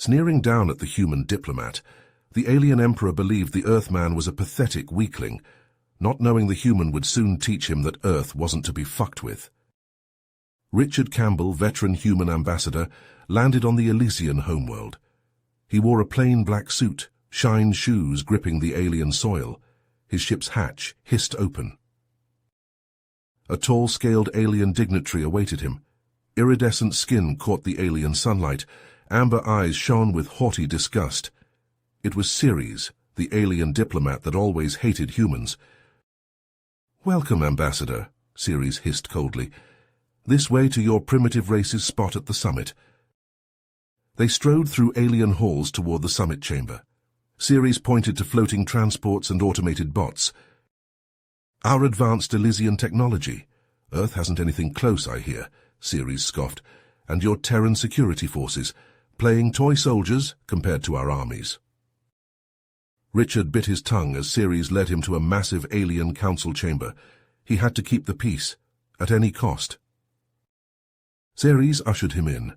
Sneering down at the human diplomat, the alien emperor believed the Earthman was a pathetic weakling, not knowing the human would soon teach him that Earth wasn't to be fucked with. Richard Campbell, veteran human ambassador, landed on the Elysian homeworld. He wore a plain black suit, shined shoes gripping the alien soil. His ship's hatch hissed open. A tall, scaled alien dignitary awaited him. Iridescent skin caught the alien sunlight. Amber eyes shone with haughty disgust. It was Ceres, the alien diplomat that always hated humans. "Welcome, Ambassador," Ceres hissed coldly. "This way to your primitive race's spot at the summit." They strode through alien halls toward the summit chamber. Ceres pointed to floating transports and automated bots. "Our advanced Elysian technology. Earth hasn't anything close, I hear," Ceres scoffed. "And your Terran security forces, playing toy soldiers compared to our armies." Richard bit his tongue as Ceres led him to a massive alien council chamber. He had to keep the peace, at any cost. Ceres ushered him in.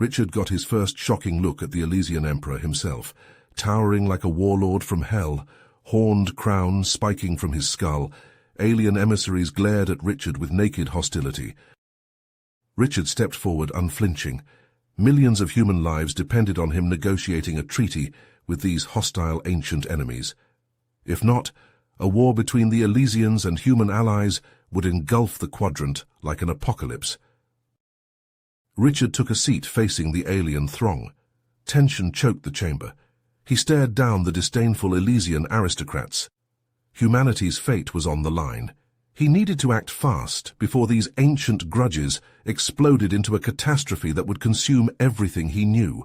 Richard got his first shocking look at the Elysian Emperor himself, towering like a warlord from hell, horned crown spiking from his skull. Alien emissaries glared at Richard with naked hostility. Richard stepped forward unflinching. Millions of human lives depended on him negotiating a treaty with these hostile ancient enemies. If not, a war between the Elysians and human allies would engulf the quadrant like an apocalypse. Richard took a seat facing the alien throng. Tension choked the chamber. He stared down the disdainful Elysian aristocrats. Humanity's fate was on the line. He needed to act fast before these ancient grudges exploded into a catastrophe that would consume everything he knew.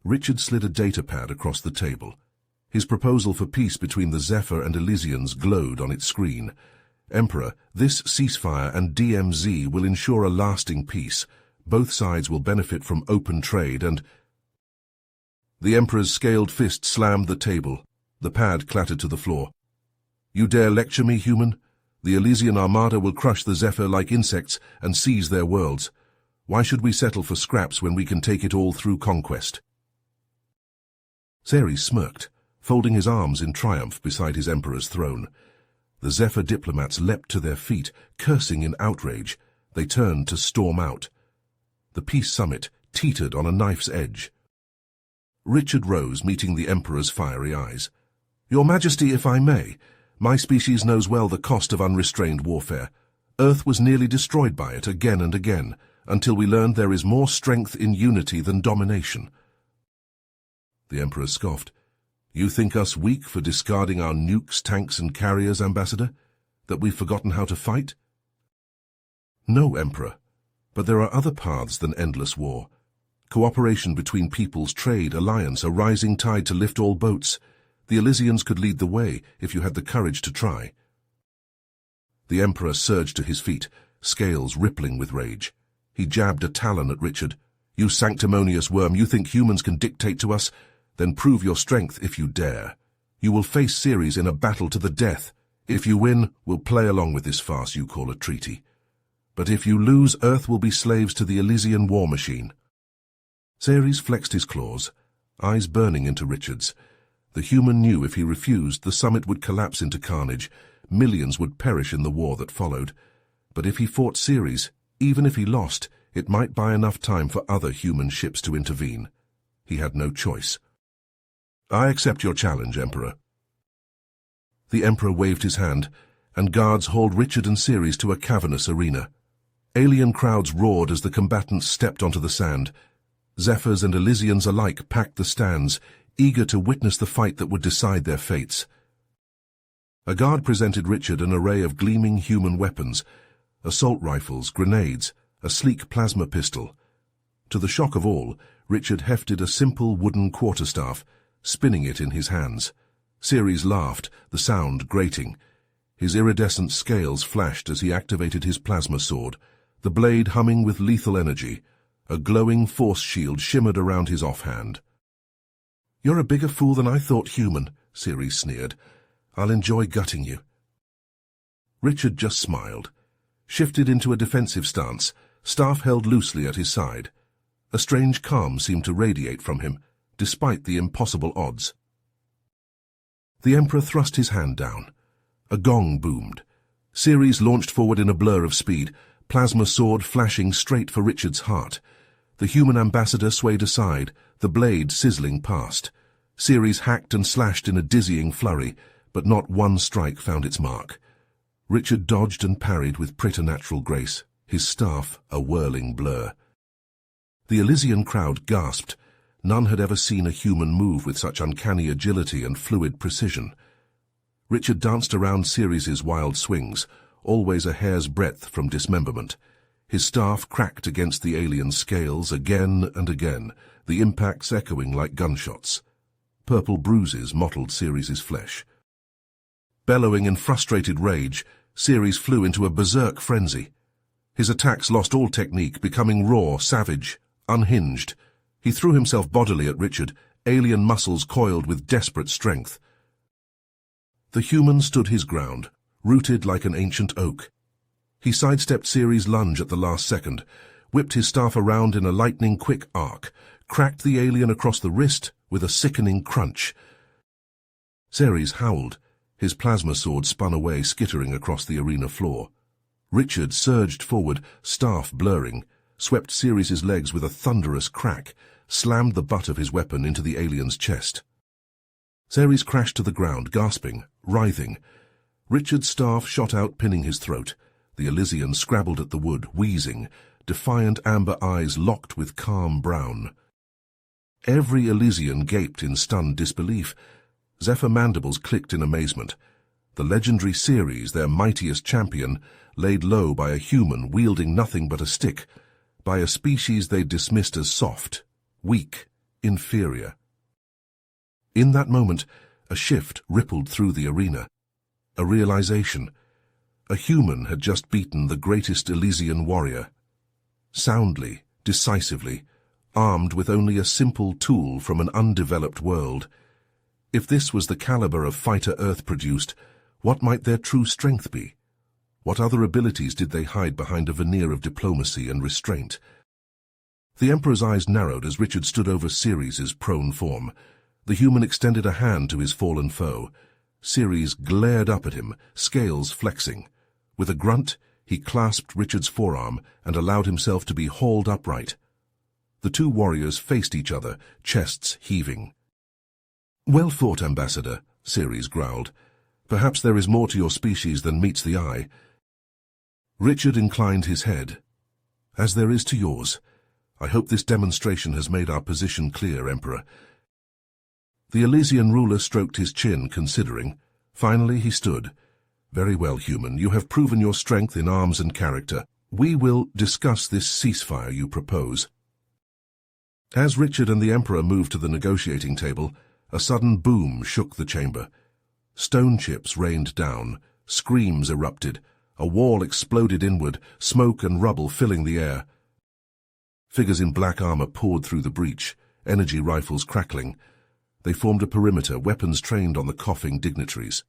Richard slid a datapad across the table. His proposal for peace between the Zephyr and Elysians glowed on its screen. "Emperor, this ceasefire and DMZ will ensure a lasting peace. Both sides will benefit from open trade and—" The Emperor's scaled fist slammed the table. The pad clattered to the floor. "You dare lecture me, human? The Elysian Armada will crush the Zephyr like insects and seize their worlds. Why should we settle for scraps when we can take it all through conquest?" Ceres smirked, folding his arms in triumph beside his Emperor's throne. The Zephyr diplomats leapt to their feet, cursing in outrage. They turned to storm out. The peace summit teetered on a knife's edge. Richard rose, meeting the Emperor's fiery eyes. "Your Majesty, if I may, my species knows well the cost of unrestrained warfare. Earth was nearly destroyed by it again and again, until we learned there is more strength in unity than domination." The Emperor scoffed. "You think us weak for discarding our nukes, tanks, and carriers, Ambassador? That we've forgotten how to fight?" "No, Emperor. But there are other paths than endless war. Cooperation between peoples, trade, alliance, a rising tide to lift all boats. The Elysians could lead the way if you had the courage to try." The Emperor surged to his feet, scales rippling with rage. He jabbed a talon at Richard. "You sanctimonious worm, you think humans can dictate to us? Then prove your strength if you dare. You will face Ceres in a battle to the death. If you win, we'll play along with this farce you call a treaty. But if you lose, Earth will be slaves to the Elysian war machine." Ceres flexed his claws, eyes burning into Richard's. The human knew if he refused, the summit would collapse into carnage. Millions would perish in the war that followed. But if he fought Ceres, even if he lost, it might buy enough time for other human ships to intervene. He had no choice. "I accept your challenge, Emperor." The Emperor waved his hand, and guards hauled Richard and Ceres to a cavernous arena. Alien crowds roared as the combatants stepped onto the sand. Zephyrs and Elysians alike packed the stands, eager to witness the fight that would decide their fates. A guard presented Richard an array of gleaming human weapons, assault rifles, grenades, a sleek plasma pistol. To the shock of all, Richard hefted a simple wooden quarterstaff, spinning it in his hands. Ceres laughed, the sound grating. His iridescent scales flashed as he activated his plasma sword, the blade humming with lethal energy. A glowing force shield shimmered around his offhand. "You're a bigger fool than I thought, human," Ceres sneered. "I'll enjoy gutting you." Richard just smiled, shifted into a defensive stance, staff held loosely at his side. A strange calm seemed to radiate from him, despite the impossible odds. The Emperor thrust his hand down. A gong boomed. Ceres launched forward in a blur of speed, plasma sword flashing straight for Richard's heart. The human ambassador swayed aside, the blade sizzling past. Ceres hacked and slashed in a dizzying flurry, but not one strike found its mark. Richard dodged and parried with preternatural grace, his staff a whirling blur. The Elysian crowd gasped. None had ever seen a human move with such uncanny agility and fluid precision. Richard danced around Ceres's wild swings, always a hair's breadth from dismemberment. His staff cracked against the alien scales again and again, the impacts echoing like gunshots. Purple bruises mottled Ceres's flesh. Bellowing in frustrated rage, Ceres flew into a berserk frenzy. His attacks lost all technique, becoming raw, savage, unhinged. He threw himself bodily at Richard, alien muscles coiled with desperate strength. The human stood his ground, rooted like an ancient oak. He sidestepped Ceres' lunge at the last second, whipped his staff around in a lightning-quick arc, cracked the alien across the wrist with a sickening crunch. Ceres howled. His plasma sword spun away, skittering across the arena floor. Richard surged forward, staff blurring, swept Ceres' legs with a thunderous crack, slammed the butt of his weapon into the alien's chest. Ceres crashed to the ground, gasping, writhing. Richard's staff shot out, pinning his throat. The Elysian scrabbled at the wood, wheezing, defiant amber eyes locked with calm brown. Every Elysian gaped in stunned disbelief. Zephyr mandibles clicked in amazement. The legendary Ceres, their mightiest champion, laid low by a human wielding nothing but a stick, by a species they dismissed as soft, weak, inferior. In that moment, a shift rippled through the arena. A realization. A human had just beaten the greatest Elysian warrior. Soundly, decisively, armed with only a simple tool from an undeveloped world. If this was the caliber of fighter Earth produced, what might their true strength be? What other abilities did they hide behind a veneer of diplomacy and restraint? The Emperor's eyes narrowed as Richard stood over Ceres's prone form. The human extended a hand to his fallen foe. Ceres glared up at him, scales flexing. With a grunt, he clasped Richard's forearm and allowed himself to be hauled upright. The two warriors faced each other, chests heaving. "Well fought, Ambassador," Ceres growled. "Perhaps there is more to your species than meets the eye." Richard inclined his head. "As there is to yours. I hope this demonstration has made our position clear, Emperor." The Elysian ruler stroked his chin, considering. Finally he stood. "Very well, human. You have proven your strength in arms and character. We will discuss this ceasefire you propose." As Richard and the Emperor moved to the negotiating table, a sudden boom shook the chamber. Stone chips rained down, screams erupted, a wall exploded inward, smoke and rubble filling the air. Figures in black armor poured through the breach, energy rifles crackling. They formed a perimeter, weapons trained on the coughing dignitaries.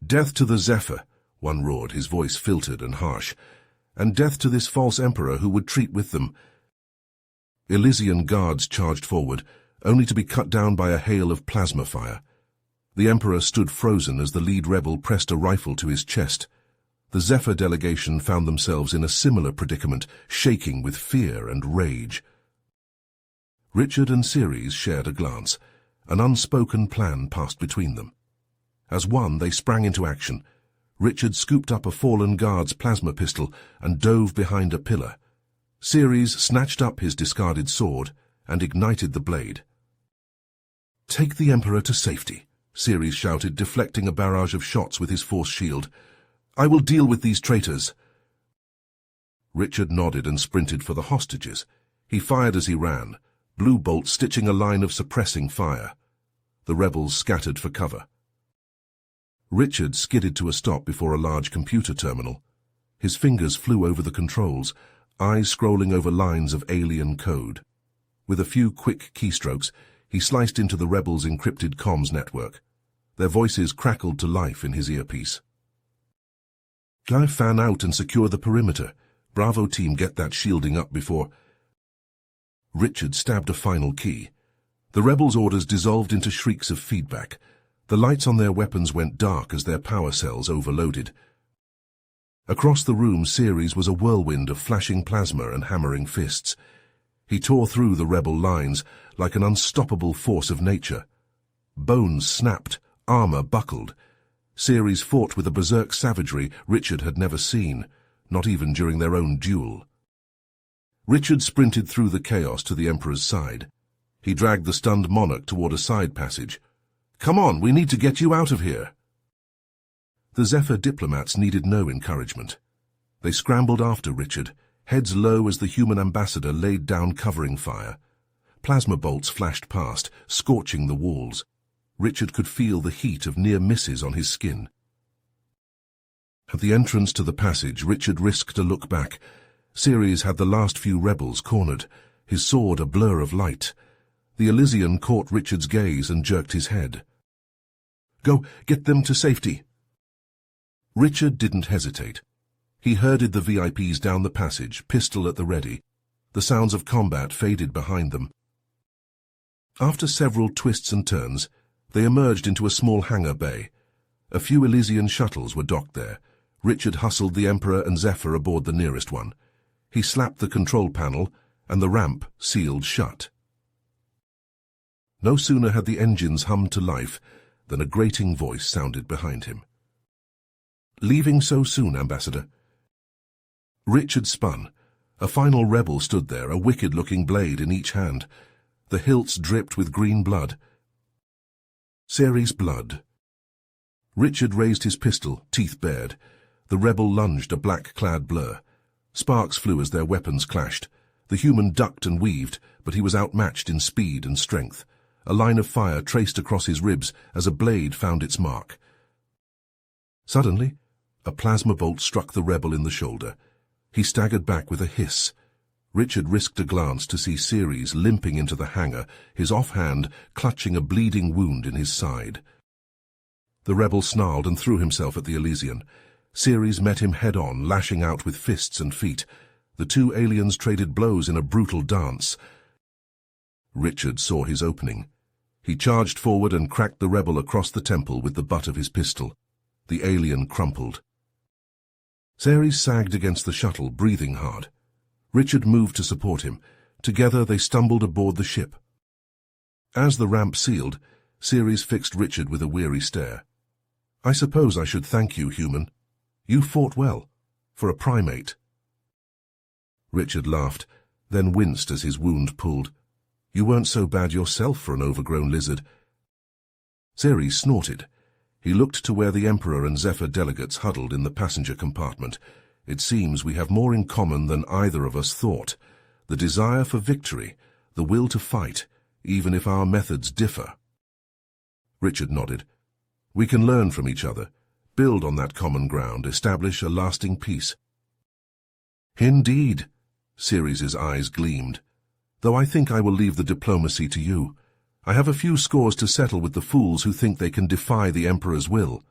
"Death to the Zephyr," one roared, his voice filtered and harsh, "and death to this false emperor who would treat with them." Elysian guards charged forward, only to be cut down by a hail of plasma fire. The Emperor stood frozen as the lead rebel pressed a rifle to his chest. The Zephyr delegation found themselves in a similar predicament, shaking with fear and rage. Richard and Ceres shared a glance. An unspoken plan passed between them. As one, they sprang into action. Richard scooped up a fallen guard's plasma pistol and dove behind a pillar. Ceres snatched up his discarded sword and ignited the blade. "Take the Emperor to safety," Ceres shouted, deflecting a barrage of shots with his force shield. "I will deal with these traitors." Richard nodded and sprinted for the hostages. He fired as he ran, blue bolt stitching a line of suppressing fire. The rebels scattered for cover. Richard skidded to a stop before a large computer terminal. His fingers flew over the controls, eyes scrolling over lines of alien code. With a few quick keystrokes, he sliced into the rebels' encrypted comms network. Their voices crackled to life in his earpiece. "Guy, fan out and secure the perimeter. Bravo team, get that shielding up before..." Richard stabbed a final key. The rebels' orders dissolved into shrieks of feedback. The lights on their weapons went dark as their power cells overloaded. Across the room, Ceres was a whirlwind of flashing plasma and hammering fists. He tore through the rebel lines like an unstoppable force of nature. Bones snapped, armor buckled. Ceres fought with a berserk savagery Richard had never seen, not even during their own duel. Richard sprinted through the chaos to the Emperor's side. He dragged the stunned monarch toward a side passage. "Come on, we need to get you out of here." The Zephyr diplomats needed no encouragement. They scrambled after Richard, heads low as the human ambassador laid down covering fire. Plasma bolts flashed past, scorching the walls. Richard could feel the heat of near misses on his skin. At the entrance to the passage, Richard risked a look back. Ceres had the last few rebels cornered, his sword a blur of light. The Elysian caught Richard's gaze and jerked his head. "Go, get them to safety." Richard didn't hesitate. He herded the VIPs down the passage, pistol at the ready. The sounds of combat faded behind them. After several twists and turns, they emerged into a small hangar bay. A few Elysian shuttles were docked there. Richard hustled the Emperor and Zephyr aboard the nearest one. He slapped the control panel, and the ramp sealed shut. No sooner had the engines hummed to life than a grating voice sounded behind him. "Leaving so soon, Ambassador?" Richard spun. A final rebel stood there, a wicked-looking blade in each hand. The hilts dripped with green blood. Ceres' blood. Richard raised his pistol, teeth bared. The rebel lunged, a black-clad blur. Sparks flew as their weapons clashed. The human ducked and weaved, but he was outmatched in speed and strength. A line of fire traced across his ribs as a blade found its mark. Suddenly, a plasma bolt struck the rebel in the shoulder. He staggered back with a hiss. Richard risked a glance to see Ceres limping into the hangar, his offhand clutching a bleeding wound in his side. The rebel snarled and threw himself at the Elysian. Ceres met him head-on, lashing out with fists and feet. The two aliens traded blows in a brutal dance. Richard saw his opening. He charged forward and cracked the rebel across the temple with the butt of his pistol. The alien crumpled. Ceres sagged against the shuttle, breathing hard. Richard moved to support him. Together they stumbled aboard the ship. As the ramp sealed, Ceres fixed Richard with a weary stare. "I suppose I should thank you, human. You fought well, for a primate." Richard laughed, then winced as his wound pulled. "You weren't so bad yourself for an overgrown lizard." Ceres snorted. He looked to where the Emperor and Zephyr delegates huddled in the passenger compartment. "It seems we have more in common than either of us thought. The desire for victory, the will to fight, even if our methods differ." Richard nodded. "We can learn from each other, build on that common ground, establish a lasting peace." "Indeed," Ceres' eyes gleamed. "Though I think I will leave the diplomacy to you. I have a few scores to settle with the fools who think they can defy the Emperor's will."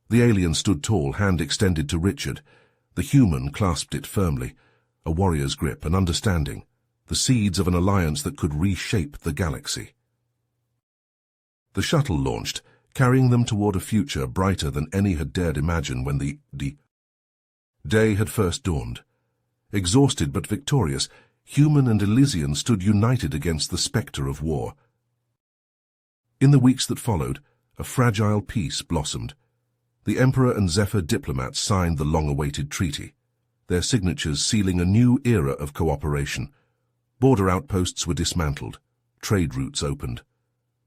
The alien stood tall, hand extended to Richard. The human clasped it firmly. A warrior's grip, an understanding, the seeds of an alliance that could reshape the galaxy. The shuttle launched, carrying them toward a future brighter than any had dared imagine when the day had first dawned. Exhausted but victorious, human and Elysian stood united against the spectre of war. In the weeks that followed, a fragile peace blossomed. The Emperor and Zephyr diplomats signed the long-awaited treaty, their signatures sealing a new era of cooperation. Border outposts were dismantled, trade routes opened.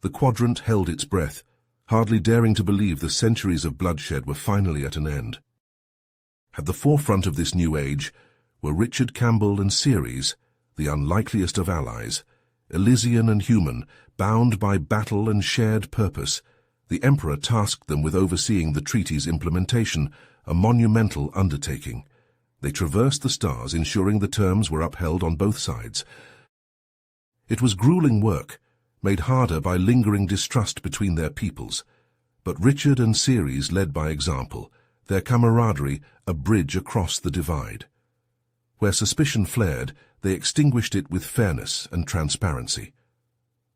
The quadrant held its breath, hardly daring to believe the centuries of bloodshed were finally at an end. At the forefront of this new age were Richard Campbell and Ceres, the unlikeliest of allies, Elysian and human, bound by battle and shared purpose. The Emperor tasked them with overseeing the treaty's implementation, a monumental undertaking. They traversed the stars, ensuring the terms were upheld on both sides. It was grueling work, made harder by lingering distrust between their peoples. But Richard and Ceres led by example, their camaraderie a bridge across the divide. Where suspicion flared, they extinguished it with fairness and transparency.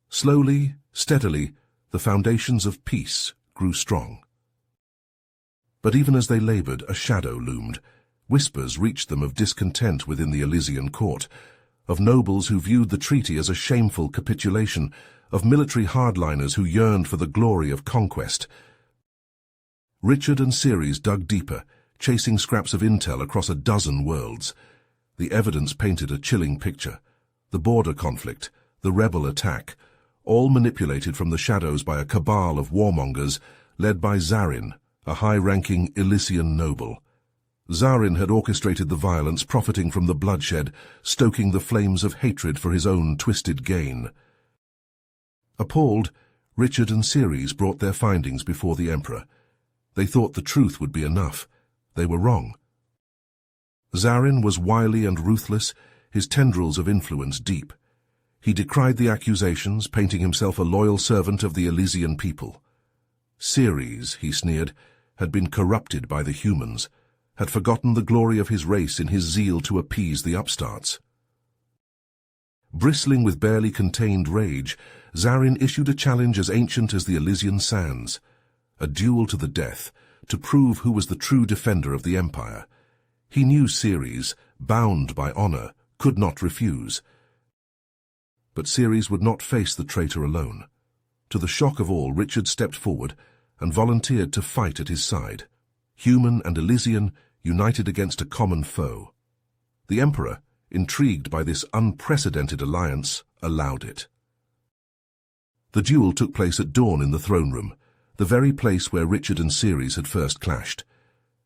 Slowly, steadily, the foundations of peace grew strong. But even as they labored, a shadow loomed. Whispers reached them of discontent within the Elysian court, of nobles who viewed the treaty as a shameful capitulation, of military hardliners who yearned for the glory of conquest. Richard and Ceres dug deeper, chasing scraps of intel across a dozen worlds. The evidence painted a chilling picture. The border conflict, the rebel attack, all manipulated from the shadows by a cabal of warmongers led by Zarin, a high-ranking Elysian noble. Zarin had orchestrated the violence, profiting from the bloodshed, stoking the flames of hatred for his own twisted gain. Appalled, Richard and Ceres brought their findings before the Emperor. They thought the truth would be enough. They were wrong. Zarin was wily and ruthless, his tendrils of influence deep. He decried the accusations, painting himself a loyal servant of the Elysian people. Ceres, he sneered, had been corrupted by the humans, had forgotten the glory of his race in his zeal to appease the upstarts. Bristling with barely contained rage, Zarin issued a challenge as ancient as the Elysian sands, a duel to the death, to prove who was the true defender of the Empire. He knew Ceres, bound by honor, could not refuse. But Ceres would not face the traitor alone. To the shock of all, Richard stepped forward and volunteered to fight at his side. Human and Elysian, united against a common foe. The Emperor, intrigued by this unprecedented alliance, allowed it. The duel took place at dawn in the throne room, the very place where Richard and Ceres had first clashed.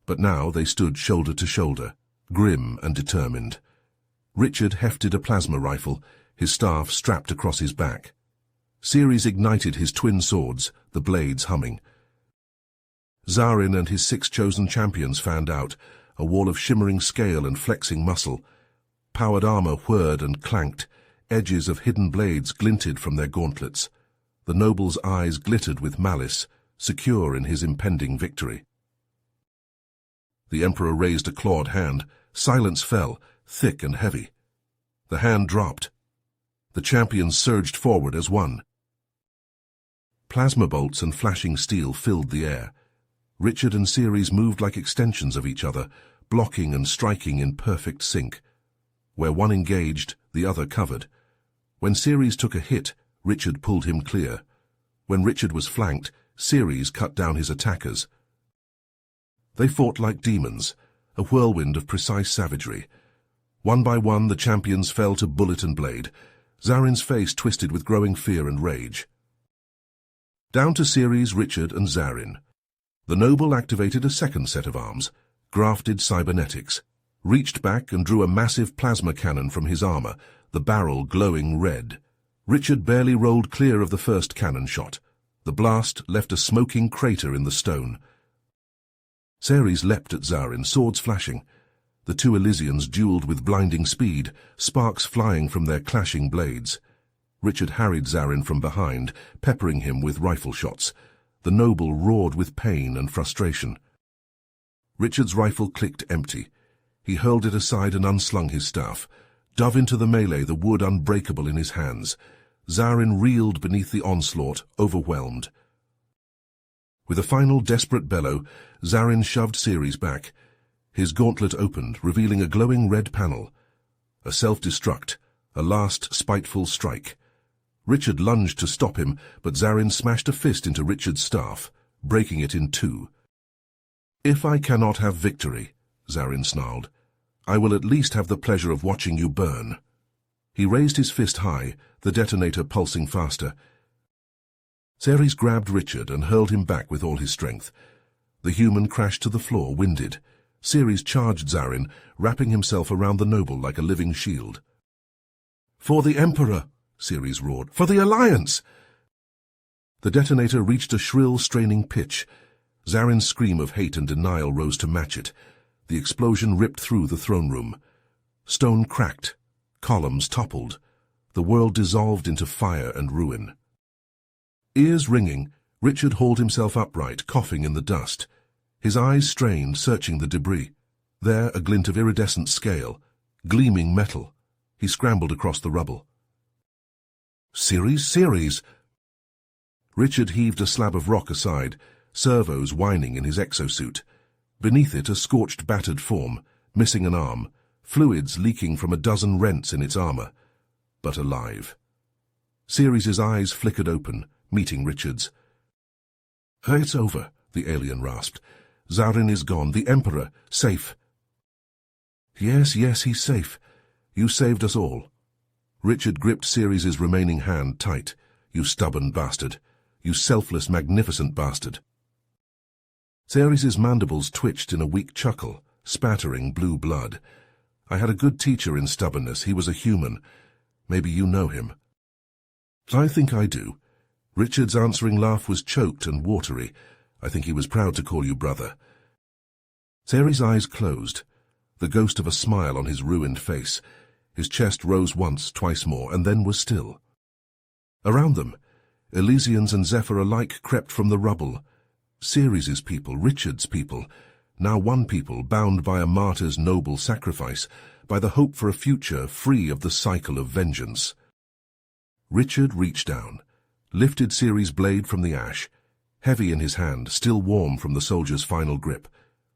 But now they stood shoulder to shoulder, grim and determined. Richard hefted a plasma rifle, his staff strapped across his back. Ceres ignited his twin swords, the blades humming. Zarin and his 6 chosen champions fanned out, a wall of shimmering scale and flexing muscle. Powered armor whirred and clanked, edges of hidden blades glinted from their gauntlets. The noble's eyes glittered with malice, secure in his impending victory. The Emperor raised a clawed hand. Silence fell, thick and heavy. The hand dropped. The champions surged forward as one. Plasma bolts and flashing steel filled the air. Richard and Ceres moved like extensions of each other, blocking and striking in perfect sync. Where one engaged, the other covered. When Ceres took a hit, Richard pulled him clear. When Richard was flanked, Ceres cut down his attackers. They fought like demons, a whirlwind of precise savagery. One by one, the champions fell to bullet and blade. Zarin's face twisted with growing fear and rage. Down to Ceres, Richard, and Zarin. The noble activated a second set of arms, grafted cybernetics, reached back and drew a massive plasma cannon from his armor, the barrel glowing red. Richard barely rolled clear of the first cannon shot. The blast left a smoking crater in the stone. Ceres leapt at Zarin, swords flashing. The 2 Elysians dueled with blinding speed, sparks flying from their clashing blades. Richard harried Zarin from behind, peppering him with rifle shots. The noble roared with pain and frustration. Richard's rifle clicked empty. He hurled it aside and unslung his staff. Dove into the melee, the wood unbreakable in his hands. Zarin reeled beneath the onslaught, overwhelmed. With a final desperate bellow, Zarin shoved Ceres back. His gauntlet opened, revealing a glowing red panel. A self-destruct, a last spiteful strike. Richard lunged to stop him, but Zarin smashed a fist into Richard's staff, breaking it in 2. "If I cannot have victory," Zarin snarled, "I will at least have the pleasure of watching you burn." He raised his fist high, the detonator pulsing faster. Ceres grabbed Richard and hurled him back with all his strength. The human crashed to the floor, winded. Ceres charged Zarin, wrapping himself around the noble like a living shield. "For the Emperor!" Ceres roared. "For the Alliance!" The detonator reached a shrill, straining pitch. Zarin's scream of hate and denial rose to match it. The explosion ripped through the throne room. Stone cracked. Columns toppled. The world dissolved into fire and ruin. Ears ringing, Richard hauled himself upright, coughing in the dust. His eyes strained, searching the debris. There, a glint of iridescent scale, gleaming metal. He scrambled across the rubble. Ceres! Richard heaved a slab of rock aside, servos whining in his exosuit. Beneath it, a scorched, battered form, missing an arm, fluids leaking from a dozen rents in its armor, but alive. Ceres's eyes flickered open, meeting Richard's. It's over, the alien rasped. Zarin is gone. The Emperor, safe. Yes, he's safe. You saved us all. Richard gripped Ceres's remaining hand tight. You stubborn bastard. You selfless, magnificent bastard. Ceres's mandibles twitched in a weak chuckle, spattering blue blood. I had a good teacher in stubbornness. He was a human. Maybe you know him. I think I do. Richard's answering laugh was choked and watery. I think he was proud to call you brother. Ceres' eyes closed, the ghost of a smile on his ruined face. His chest rose once, twice more, and then was still. Around them, Elysians and Zephyr alike crept from the rubble. Ceres' people, Richard's people, now one people bound by a martyr's noble sacrifice, by the hope for a future free of the cycle of vengeance. Richard reached down, lifted Ceres' blade from the ash, heavy in his hand, still warm from the soldier's final grip.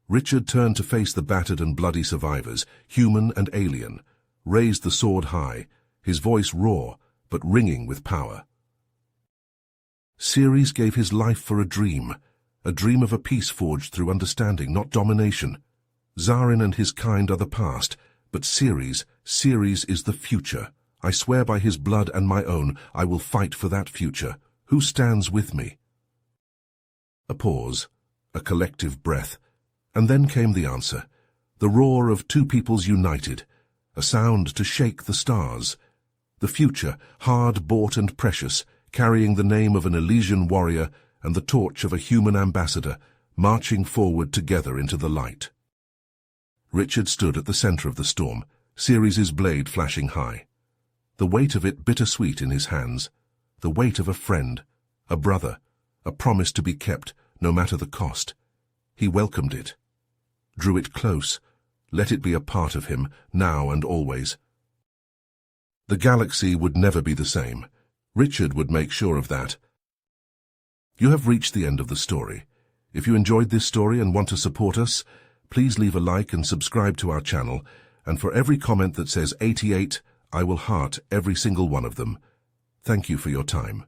Richard turned to face the battered and bloody survivors, human and alien, raised the sword high, his voice raw, but ringing with power. Ceres gave his life for a dream of a peace forged through understanding, not domination. Zarin and his kind are the past, but Ceres is the future. I swear by his blood and my own, I will fight for that future. Who stands with me? A pause, a collective breath, and then came the answer, the roar of two peoples united, a sound to shake the stars. The future, hard-bought and precious, carrying the name of an Elysian warrior and the torch of a human ambassador, marching forward together into the light. Richard stood at the center of the storm, Ceres' blade flashing high. The weight of it bittersweet in his hands, the weight of a friend, a brother, a promise to be kept, no matter the cost. He welcomed it, drew it close, let it be a part of him, now and always. The galaxy would never be the same. Richard would make sure of that. You have reached the end of the story. If you enjoyed this story and want to support us, please leave a like and subscribe to our channel, and for every comment that says 88, I will heart every single one of them. Thank you for your time.